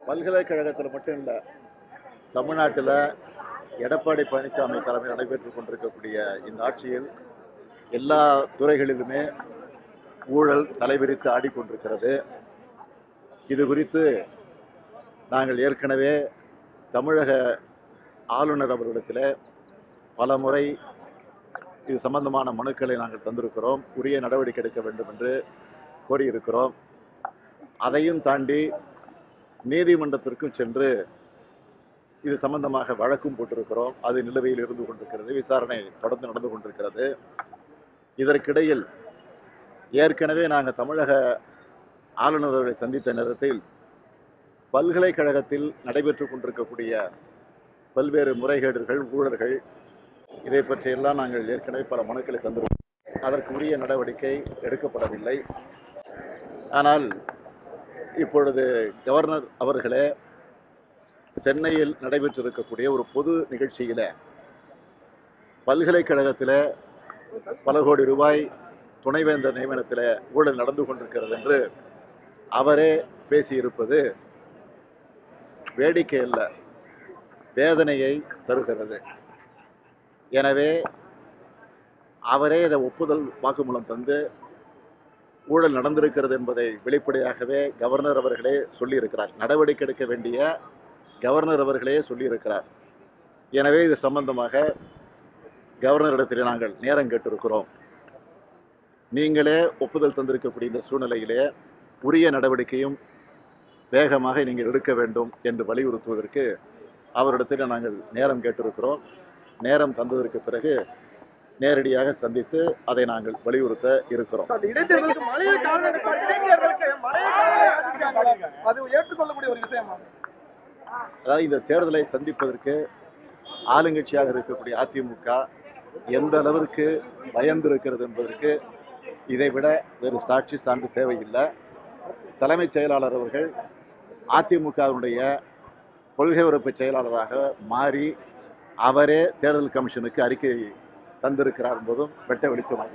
பல்கலைக்கழகத்தில் மட்டும் இல்லை, தமிழ்நாட்டில் எடப்பாடி பழனிசாமி தலைமையில் நடைபெற்றுக் கொண்டிருக்கக்கூடிய இந்த ஆட்சியில் எல்லா துறைகளிலுமே ஊழல் தலைவிரித்து ஆடிக்கொண்டிருக்கிறது. இது குறித்து நாங்கள் ஏற்கனவே தமிழக ஆளுநர் அவர்களிடத்தில் பல முறை இது சம்பந்தமான மனுக்களை நாங்கள் தந்திருக்கிறோம். உரிய நடவடிக்கை எடுக்க வேண்டும் என்று கோரியிருக்கிறோம். அதையும் தாண்டி நீதிமன்றத்திற்கும் சென்று இது சம்பந்தமாக வழக்கும் போட்டிருக்கிறோம். அது நிலுவையில் இருந்து கொண்டிருக்கிறது. விசாரணை தொடர்ந்து நடந்து கொண்டிருக்கிறது. இதற்கிடையில் ஏற்கனவே நாங்கள் தமிழக ஆளுநர்களை சந்தித்த நேரத்தில் பல்கலைக்கழகத்தில் நடைபெற்றுக் கொண்டிருக்கக்கூடிய பல்வேறு முறைகேடுகள், ஊழல்கள், இதை பற்றியெல்லாம் நாங்கள் ஏற்கனவே பல மனுக்களை தந்திருக்கிறோம். அதற்கு உரிய நடவடிக்கை எடுக்கப்படவில்லை. ஆனால் இப்பொழுது கவர்னர் அவர்களே சென்னையில் நடைபெற்றிருக்கக்கூடிய ஒரு பொது நிகழ்ச்சியில பல்கலைக்கழகத்தில் பல கோடி ரூபாய் துணைவேந்தர் நியமனத்தில் ஊழல் நடந்து கொண்டிருக்கிறது என்று அவரே பேசியிருப்பது வேடிக்கை அல்ல, வேதனையை தருகிறது. எனவே அவரே இதை ஒப்புதல் வாக்குமூலம் தந்து ஊழல் நடந்திருக்கிறது என்பதை வெளிப்படையாகவே கவர்னர் அவர்களே சொல்லியிருக்கிறார். நடவடிக்கை எடுக்க வேண்டிய கவர்னர் அவர்களே சொல்லியிருக்கிறார். எனவே இது சம்பந்தமாக கவர்னரிடத்தில் நாங்கள் நேரம் கேட்டிருக்கிறோம். நீங்களே ஒப்புதல் தந்திருக்கக்கூடிய இந்த சூழ்நிலையிலே உரிய நடவடிக்கையும் வேகமாக நீங்கள் எடுக்க வேண்டும் என்று வலியுறுத்துவதற்கு அவரிடத்தில் நாங்கள் நேரம் கேட்டிருக்கிறோம். நேரம் தந்ததற்கு பிறகு நேரடியாக சந்தித்து அதை நாங்கள் வலியுறுத்த இருக்கிறோம். அதாவது இந்த தேர்தலை சந்திப்பதற்கு ஆளுங்கட்சியாக இருக்கக்கூடிய அதிமுக எந்த அளவிற்கு பயந்திருக்கிறது என்பதற்கு இதைவிட வேறு சாட்சி சான்று தேவையில்லை. தலைமைச் செயலாளர் அவர்கள் அதிமுகவுடைய கொள்கை உறுப்பு செயலாளராக மாறி அவரே தேர்தல் கமிஷனுக்கு அறிக்கை தந்திருக்கிறார் என்பதும் வெட்ட வெளிச்சமாகிறது.